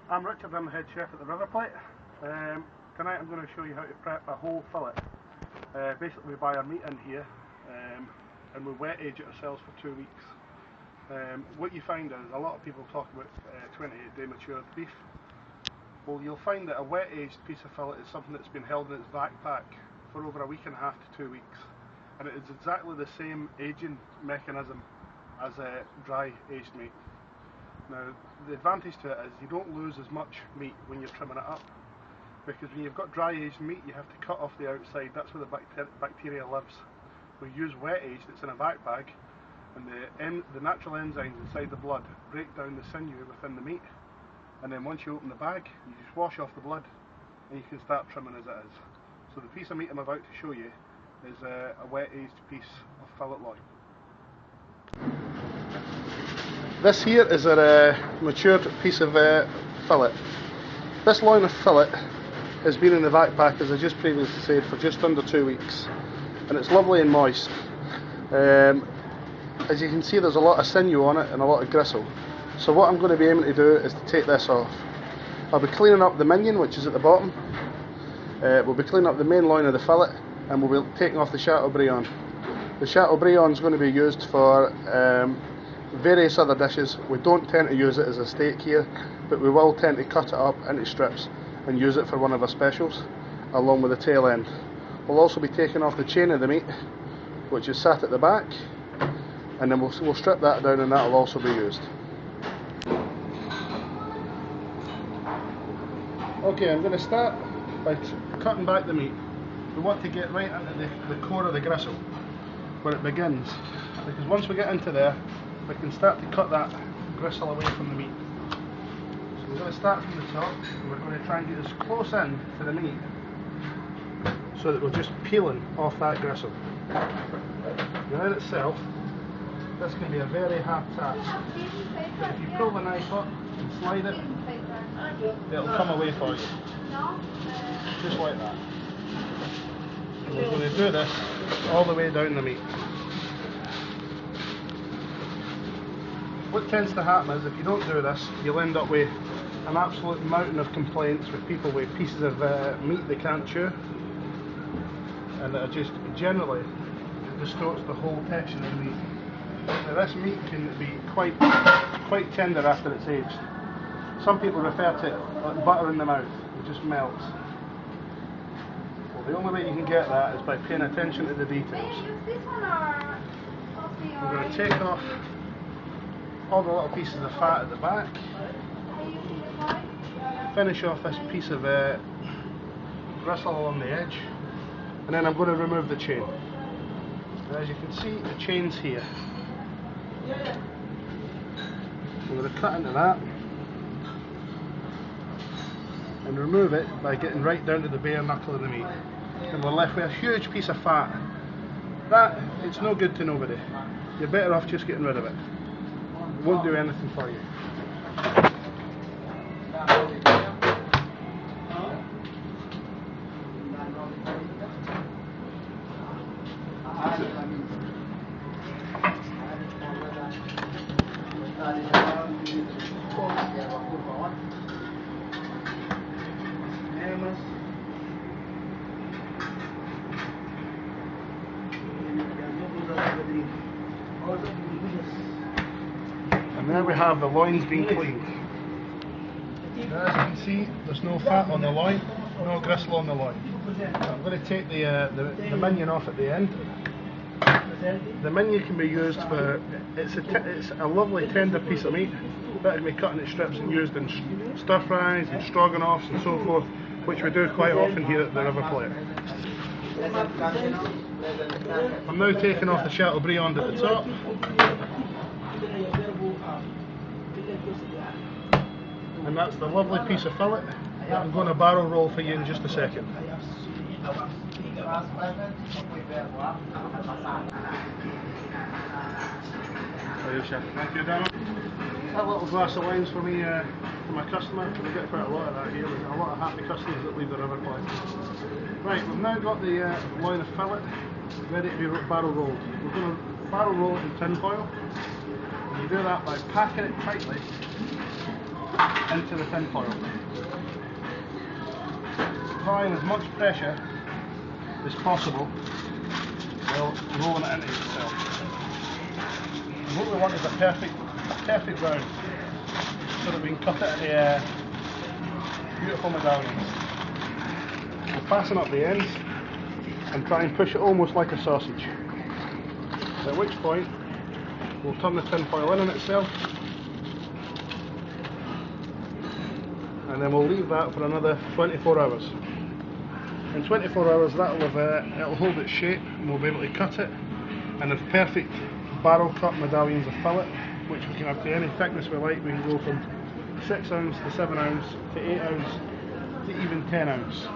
I'm Richard, I'm the head chef at the River Plate. Tonight I'm going to show you how to prep a whole fillet. Basically we buy our meat in here and we wet age it ourselves for 2 weeks. What you find is a lot of people talk about 28-day matured beef. Well, you'll find that a wet aged piece of fillet is something that's been held in its backpack for over a week and a half to 2 weeks, and it is exactly the same aging mechanism as dry aged meat. Now, the advantage to it is you don't lose as much meat when you're trimming it up, because when you've got dry aged meat you have to cut off the outside. That's where the bacteria lives. We use wet aged, it's in a back bag, and the natural enzymes inside the blood break down the sinew within the meat, and then once you open the bag you just wash off the blood and you can start trimming as it is. So the piece of meat I'm about to show you is a wet aged piece of fillet loin. This here is a matured piece of fillet. This loin of fillet has been in the backpack, as I just previously said, for just under 2 weeks, and it's lovely and moist. As you can see, there's a lot of sinew on it and a lot of gristle. So what I'm going to be aiming to do is to take this off. I'll be cleaning up the mignon, which is at the bottom. We'll be cleaning up the main loin of the fillet, and we'll be taking off the Chateaubriand. The Chateaubriand is going to be used for various other dishes. We don't tend to use it as a steak here, but we will tend to cut it up into strips and use it for one of our specials, along with the tail end. We'll also be taking off the chain of the meat, which is sat at the back, and then we'll strip that down, and that will also be used. Okay, I'm going to start by cutting back the meat. We want to get right into the core of the gristle, where it begins, because once we get into there we can start to cut that gristle away from the meat. So we're going to start from the top, and we're going to try and get as close in to the meat so that we're just peeling off that gristle. Now in itself, this can be a very hard task, but if you pull the knife up and slide it, it'll come away for you, just like that. And we're going to do this all the way down the meat. What tends to happen is, if you don't do this, you'll end up with an absolute mountain of complaints with people with pieces of meat they can't chew, and that just generally distorts the whole texture of the meat. Now, this meat can be quite tender after it's aged. Some people refer to it like butter in the mouth, it just melts. Well, the only way you can get that is by paying attention to the details. I'm going to take off all the little pieces of fat at the back, finish off this piece of gristle along the edge, and then I'm going to remove the chain. Now, as you can see, the chain's here. I'm going to cut into that and remove it by getting right down to the bare knuckle of the meat, and we're left with a huge piece of fat. That, it's no good to nobody. You're better off just getting rid of it. It won't do anything for you. And there we have the loins being cleaned. Now, as you can see, there's no fat on the loin, no gristle on the loin. I'm going to take the mignon off at the end. The mignon can be used for, it's a lovely tender piece of meat that can be cut into strips and used in stir fries and stroganoffs and so forth, which we do quite often here at the River Plate. I'm now taking off the Chateaubriand at the top. And that's the lovely piece of fillet that I'm going to barrel roll for you in just a second. Thank you, Daniel. That little glass of wine's for me, for my customer. We get quite a lot of that here. We've got a lot of happy customers that leave the River Plate. Right, we've now got the loin of fillet ready to be barrel rolled. We're going to barrel roll it in tin foil. And you do that by packing it tightly into the tin foil. Applying as much pressure as possible while rolling it into itself. And what we want is a perfect round, so that we can cut it into beautiful medallions. We'll fasten up the ends and try and push it almost like a sausage. At which point we'll turn the tin foil in on itself, and then we'll leave that for another 24 hours. In 24 hours it'll hold its shape and we'll be able to cut it and have perfect barrel cut medallions of fillet, which we can have to any thickness we like. We can go from 6 ounce to 7 ounce to 8 ounce to even 10 ounce.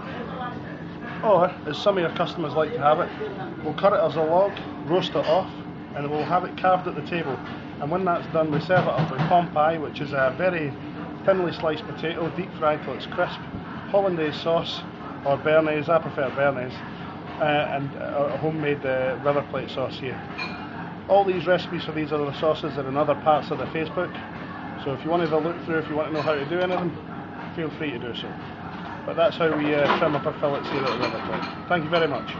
Or, as some of your customers like to have it, we'll cut it as a log, roast it off, and we'll have it carved at the table. And when that's done, we serve it up with pompai, which is a very thinly sliced potato, deep fried till it's crisp, hollandaise sauce, or béarnaise, I prefer béarnaise, and a homemade river plate sauce here. All these recipes for these other sauces are in other parts of the Facebook, so if you want to have a look through, if you want to know how to do any of them, feel free to do so. But that's how we trim up our fillets here at the river plate. Thank you very much.